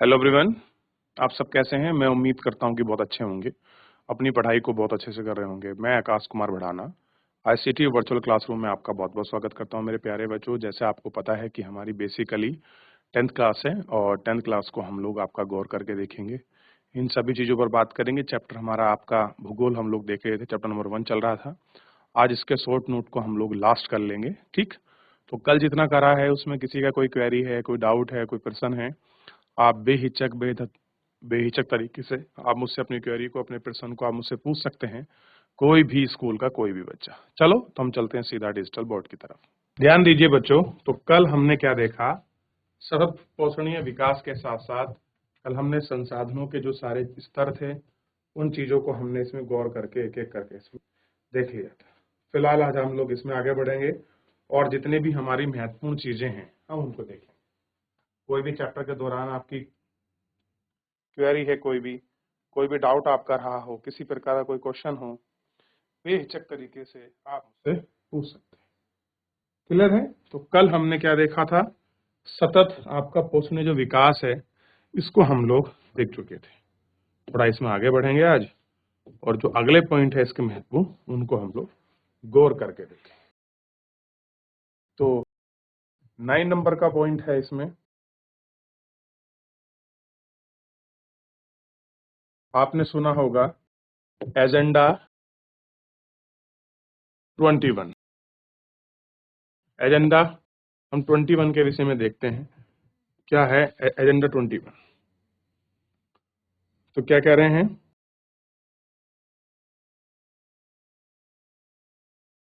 Hello everyone. आप सब कैसे हैं? मैं उम्मीद करता हूं कि बहुत अच्छे होंगे, अपनी पढ़ाई को बहुत अच्छे से कर रहे होंगे। मैं Akash Kumar Bhadana ICT virtual classroom में आपका बहुत-बहुत स्वागत करता हूं मेरे प्यारे बच्चों। जैसे आपको पता है कि हमारी बेसिकली 10th क्लास है और 10th क्लास को हम लोग आपका गौर करके देखेंगे। इन सभी चीज़ों पर बात करेंगे। चैप्टर हमारा आपका भूगोल हम लोग देख रहे थे, चैप्टर नंबर 1 चल रहा था। आज इसके शॉर्ट नोट को हम लोग लास्ट कर लेंगे, ठीक? तो कल जितना करा है उसमें किसी का कोई क्वेरी है, कोई डाउट है, कोई प्रश्न है, आप बेहिचक तरीके से आप मुझसे अपनी क्वेरी को, अपने प्रश्न को आप मुझसे पूछ सकते हैं। कोई भी स्कूल का कोई भी बच्चा। चलो तो हम चलते हैं सीधा डिजिटल बोर्ड की तरफ। ध्यान दीजिए बच्चों, तो कल हमने क्या देखा? सतत पोषणीय विकास के साथ साथ कल हमने संसाधनों के जो सारे स्तर थे उन चीजों को हमने इसमें गौर करके एक एक करके इसमें देख लिया था। फिलहाल आज हम लोग इसमें आगे बढ़ेंगे और जितने भी हमारी महत्वपूर्ण चीजें हैं हम उनको देखेंगे। कोई भी चैप्टर के दौरान आपकी क्वेरी है, कोई भी डाउट आपका रहा हो, किसी प्रकार का कोई क्वेश्चन हो, बेहिचक तरीके से आप मुझसे पूछ सकते हैं। क्लियर है? तो कल हमने क्या देखा था? सतत आपका पोषणीय जो विकास है इसको हम लोग देख चुके थे। थोड़ा इसमें आगे बढ़ेंगे आज और जो अगले पॉइंट है इसके महत्व उनको हम लोग गौर करके देखें। तो 9 नंबर का पॉइंट है इसमें, आपने सुना होगा एजेंडा 21। एजेंडा हम 21 के विषय में देखते हैं। क्या है एजेंडा 21? तो क्या कह रहे हैं?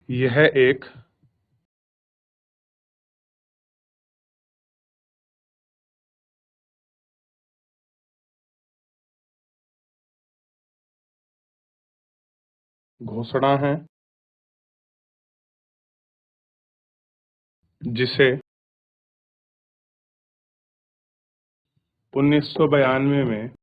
यह एक घोषणा है जिसे 1992 में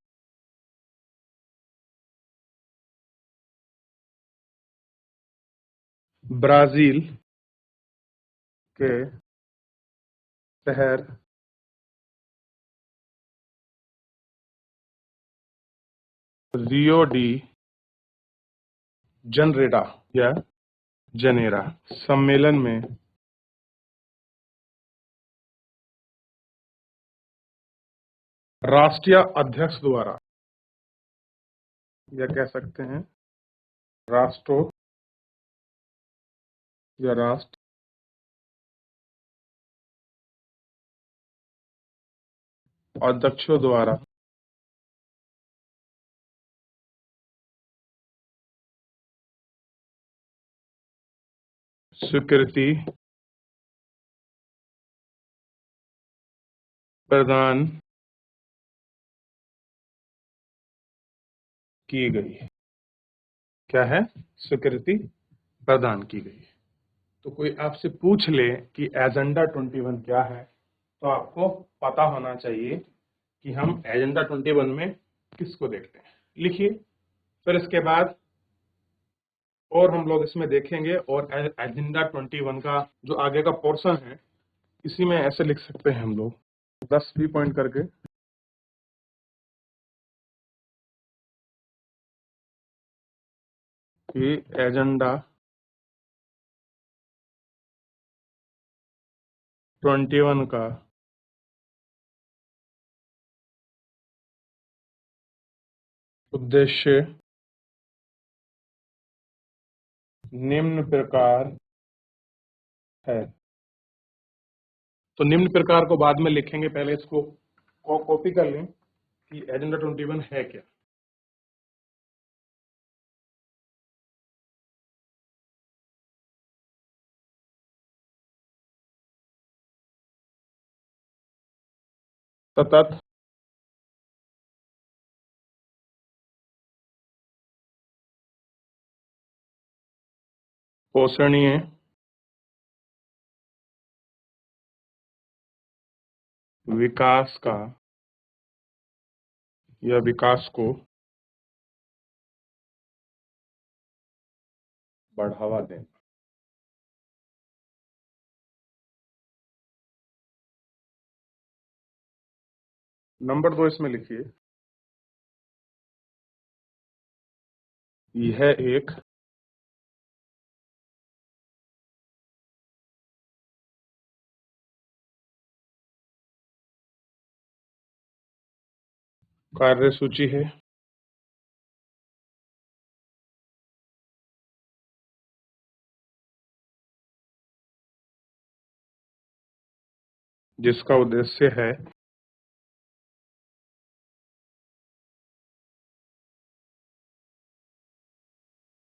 ब्राजील के शहर रियो डी जनरेरा या जनेरा सम्मेलन में राष्ट्रीय अध्यक्ष द्वारा, या कह सकते हैं राष्ट्रों या राष्ट्र अध्यक्षों द्वारा स्वीकृति प्रदान की गई। क्या है? स्वीकृति प्रदान की गई। तो कोई आपसे पूछ ले कि एजेंडा 21 क्या है, तो आपको पता होना चाहिए कि हम एजेंडा 21 में किसको देखते हैं। लिखिए। फिर इसके बाद और हम लोग इसमें देखेंगे और एजेंडा 21 का जो आगे का पोर्शन है इसी में ऐसे लिख सकते हैं हम लोग 10 पॉइंट करके कि एजेंडा 21 का उद्देश्य निम्न प्रकार है। तो निम्न प्रकार को बाद में लिखेंगे, पहले इसको कॉपी कर लें कि एजेंडा 21 है क्या। सतत पोषणीय विकास का या विकास को बढ़ावा देना। नंबर 2 इसमें लिखिए, यह एक कार्यसूची है जिसका उद्देश्य है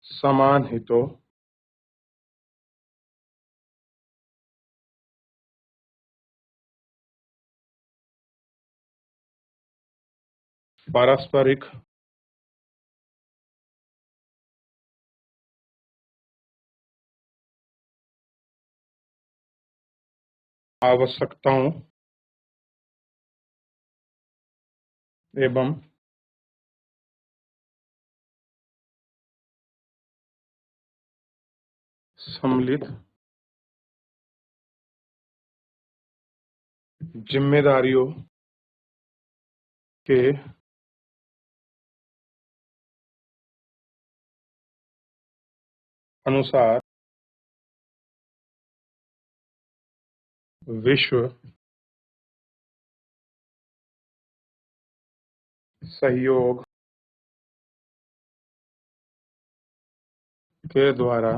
समान हितों पारस्परिक आवश्यकताओं एवं सम्मिलित जिम्मेदारियों के अनुसार विश्व सहयोग के द्वारा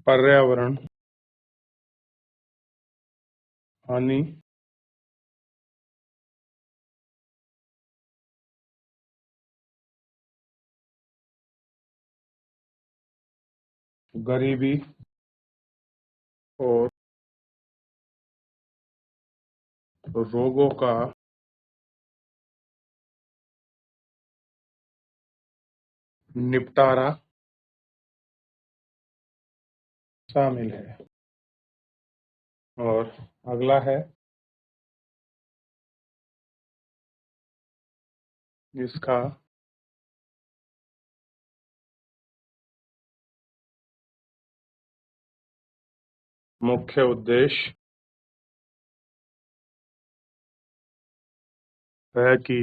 पर्यावरण हानि गरीबी और रोगों का निपटारा शामिल है। और अगला है, इसका मुख्य उद्देश्य है कि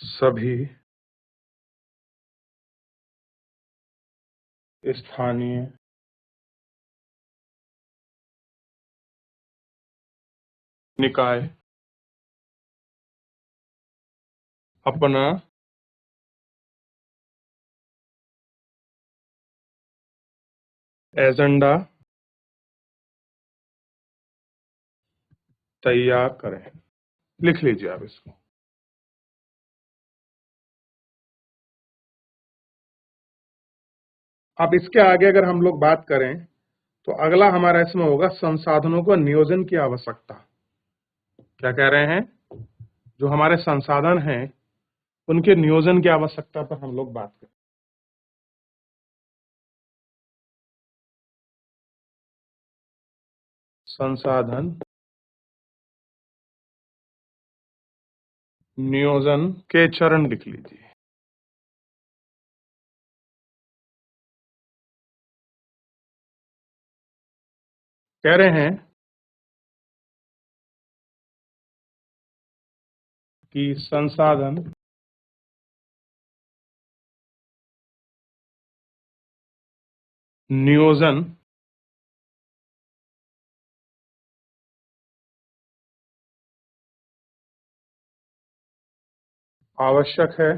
सभी स्थानीय निकाय अपना एजेंडा तैयार करें। लिख लीजिए आप इसको। अब इसके आगे अगर हम लोग बात करें तो अगला हमारा इसमें होगा संसाधनों को नियोजन की आवश्यकता। क्या कह रहे हैं? जो हमारे संसाधन हैं उनके नियोजन की आवश्यकता पर हम लोग बात करें। संसाधन नियोजन के चरण लिख लीजिए। कह रहे हैं कि संसाधन नियोजन आवश्यक है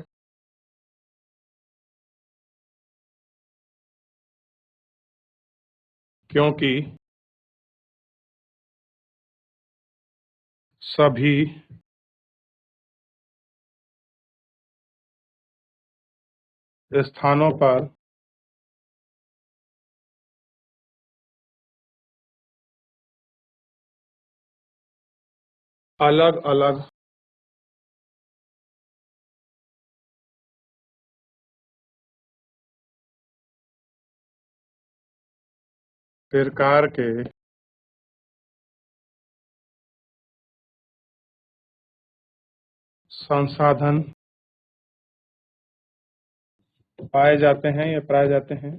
क्योंकि सभी स्थानों पर अलग अलग प्रकार के संसाधन पाए जाते हैं या पाए जाते हैं।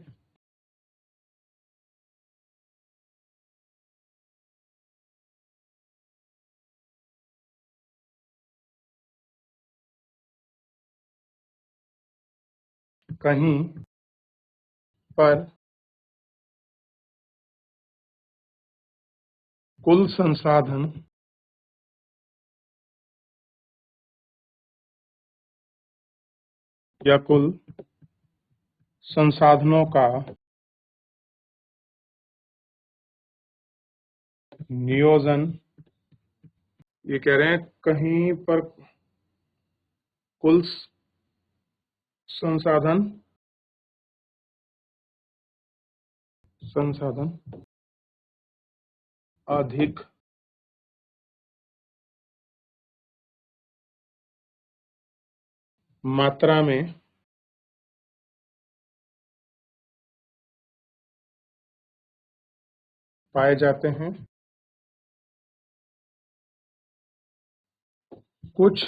कहीं पर कुल संसाधन या कुल संसाधनों का नियोजन, ये कह रहे हैं कहीं पर कुल संसाधन संसाधन अधिक मात्रा में पाए जाते हैं। कुछ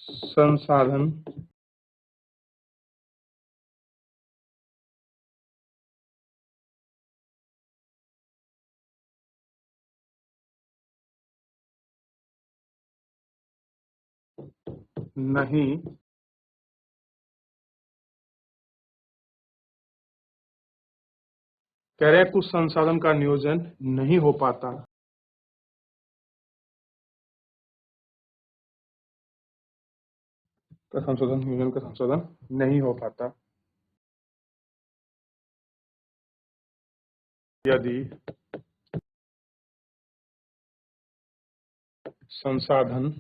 संसाधन नहीं कह रहे हैं कुछ संसाधन का नियोजन नहीं हो पाता। का संशोधन नियोजन का संशोधन नहीं हो पाता यदि संसाधन,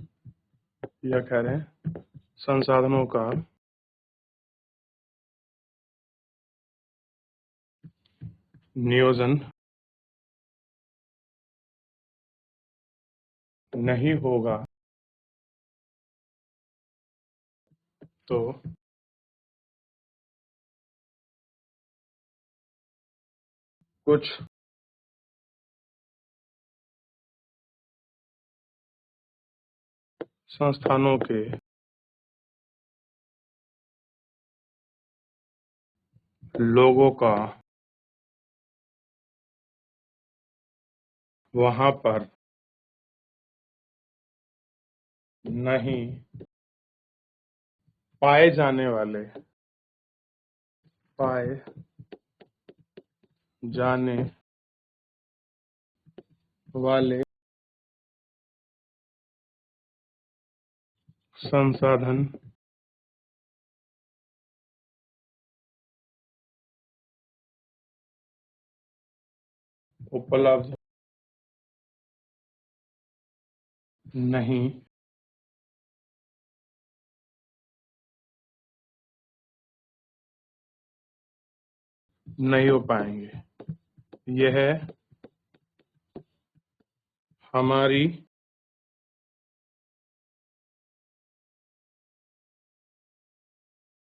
या कह रहे हैं संसाधनों का नियोजन नहीं होगा तो कुछ संस्थानों के लोगों का वहां पर नहीं पाए जाने वाले पाए जाने वाले संसाधन उपलब्ध नहीं नहीं हो पाएंगे। यह हमारी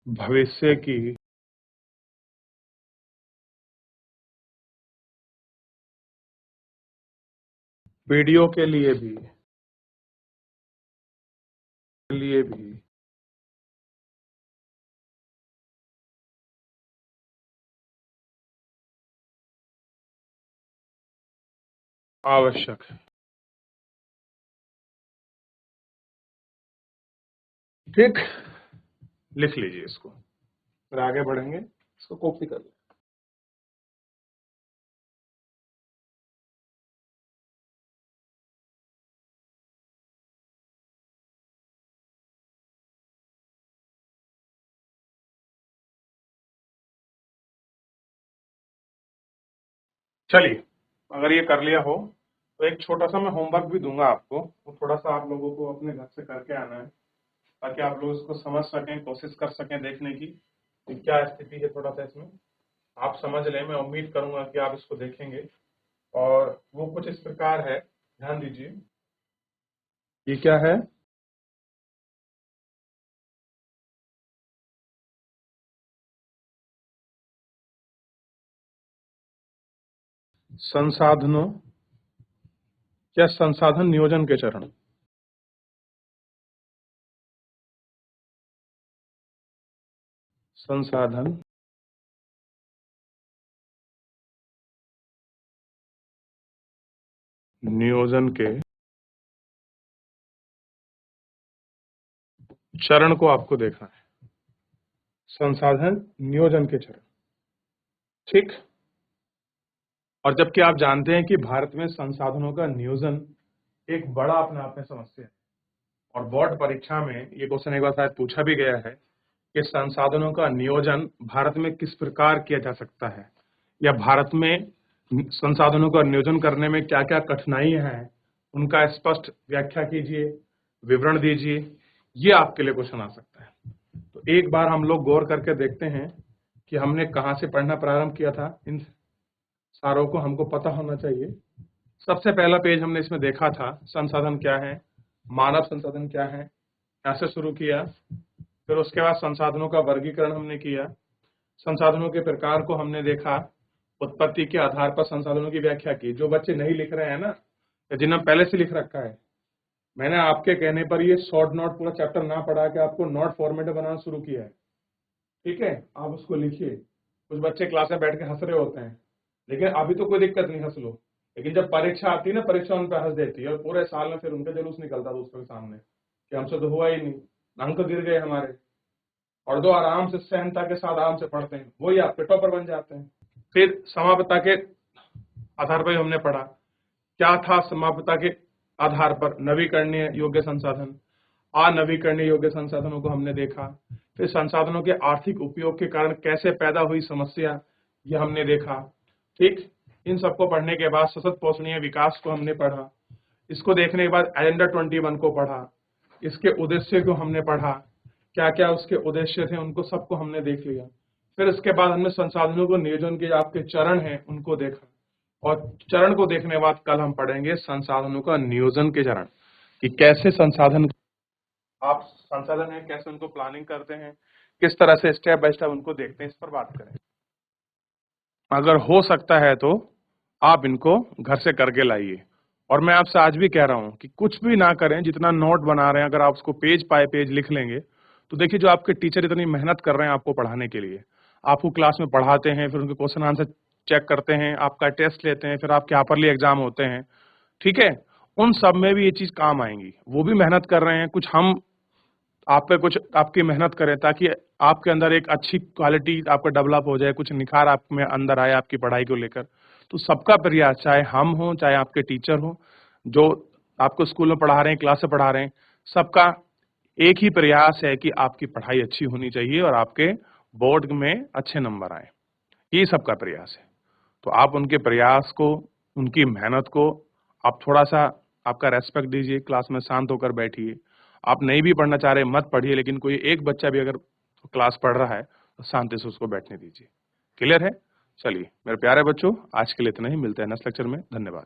भविष्य की पीढ़ियों के लिए भी आवश्यक है। ठीक, लिख लीजिए इसको, फिर आगे बढ़ेंगे। इसको कॉपी कर लीजिए। चलिए, अगर ये कर लिया हो तो एक छोटा सा मैं होमवर्क भी दूंगा आपको, वो थोड़ा सा आप लोगों को अपने घर से करके आना है, ताकि आप लोग इसको समझ सकें, कोशिश कर सकें देखने की कि क्या स्थिति है। थोड़ा सा इसमें आप समझ लें, मैं उम्मीद करूंगा कि आप इसको देखेंगे। और वो कुछ इस प्रकार है, ध्यान दीजिए। ये क्या है? संसाधनों या संसाधन नियोजन के चरण। संसाधन नियोजन के चरण को आपको देखना है। संसाधन नियोजन के चरण, ठीक। और जबकि आप जानते हैं कि भारत में संसाधनों का नियोजन एक बड़ा अपने आप में समस्या है, और बोर्ड परीक्षा में ये क्वेश्चन एक बार शायद पूछा भी गया है कि संसाधनों का नियोजन भारत में किस प्रकार किया जा सकता है, या भारत में संसाधनों का नियोजन करने में क्या क्या कठिनाइयां हैं, उनका स्पष्ट व्याख्या कीजिए, विवरण दीजिए। ये आपके लिए क्वेश्चन आ सकता है। तो एक बार हम लोग गौर करके देखते हैं कि हमने कहाँ से पढ़ना प्रारंभ किया था। इन सारों को हमको पता होना चाहिए। सबसे पहला पेज हमने इसमें देखा था, संसाधन क्या है, मानव संसाधन क्या है, ऐसे शुरू किया। फिर उसके बाद संसाधनों का वर्गीकरण हमने किया, संसाधनों के प्रकार को हमने देखा, उत्पत्ति के आधार पर संसाधनों की व्याख्या की। जो बच्चे नहीं लिख रहे हैं ना, या जिन्होंने पहले से लिख रखा है, मैंने आपके कहने पर ये शॉर्ट नोट पूरा चैप्टर ना पढ़ा के आपको नोट फॉर्मेट में बनाना शुरू किया है, ठीक है। आप उसको लिखिए। कुछ बच्चे क्लास में बैठ के हंस रहे होते हैं, लेकिन अभी तो कोई दिक्कत नहीं, हंस लो, लेकिन जब परीक्षा आती है ना, परीक्षा उन पर हंस देती है, और पूरे साल में फिर उनका जुलूस निकलता दोस्तों के सामने कि हमसे तो हुआ ही नहीं, अंक गिर गए हमारे। और जो आराम से सहनता के साथ आराम से पढ़ते हैं, वही आपके टॉपर बन जाते हैं। फिर समापता के आधार पर हमने पढ़ा, क्या था समापता के आधार पर, नवीकरणीय योग्य संसाधन, अनवीकरणीय योग्य संसाधनों को हमने देखा। फिर संसाधनों के आर्थिक उपयोग के कारण कैसे पैदा हुई समस्या, ये हमने देखा, ठीक। इन सबको पढ़ने के बाद सतत पोषणीय विकास को हमने पढ़ा। इसको देखने के बाद एजेंडा 21 को पढ़ा, इसके उद्देश्य को हमने पढ़ा, क्या क्या उसके उद्देश्य थे, उनको सबको हमने देख लिया। फिर इसके बाद हमने संसाधनों को नियोजन के आपके चरण हैं उनको देखा, और चरण को देखने के बाद कल हम पढ़ेंगे संसाधनों का नियोजन के चरण, कि कैसे संसाधन आप संसाधन है, कैसे उनको प्लानिंग करते हैं, किस तरह से स्टेप बाय स्टेप उनको देखते हैं, इस पर बात करें। अगर हो सकता है तो आप इनको घर से करके लाइए। और मैं आपसे आज भी कह रहा हूं कि कुछ भी ना करें, जितना नोट बना रहे हैं अगर आप उसको पेज बाय पेज लिख लेंगे, तो देखिए जो आपके टीचर इतनी मेहनत कर रहे हैं आपको पढ़ाने के लिए, आपको क्लास में पढ़ाते हैं, फिर उनके क्वेश्चन आंसर चेक करते हैं, आपका टेस्ट लेते हैं, फिर आपके हाफरली एग्जाम होते हैं, ठीक है। उन सब में भी ये चीज काम आएंगी। वो भी मेहनत कर रहे हैं, कुछ हम आप पे कुछ आपकी मेहनत करें ताकि आपके अंदर एक अच्छी क्वालिटी आपका डेवलप हो जाए, कुछ निखार आप में अंदर आए आपकी पढ़ाई को लेकर। तो सबका प्रयास, चाहे हम हो चाहे आपके टीचर हो, जो आपको स्कूल में पढ़ा रहे हैं, क्लास से पढ़ा रहे हैं, सबका एक ही प्रयास है कि आपकी पढ़ाई अच्छी होनी चाहिए और आपके बोर्ड में अच्छे नंबर आए। ये सबका प्रयास है। तो आप उनके प्रयास को, उनकी मेहनत को आप थोड़ा सा आपका रेस्पेक्ट दीजिए, क्लास में शांत होकर बैठिए। आप नहीं भी पढ़ना चाह रहे मत पढ़िए, लेकिन कोई एक बच्चा भी अगर क्लास पढ़ रहा है तो शांति से उसको बैठने दीजिए। क्लियर है? चलिए मेरे प्यारे बच्चों, आज के लिए इतना ही। मिलते हैं नेक्स्ट लेक्चर में। धन्यवाद।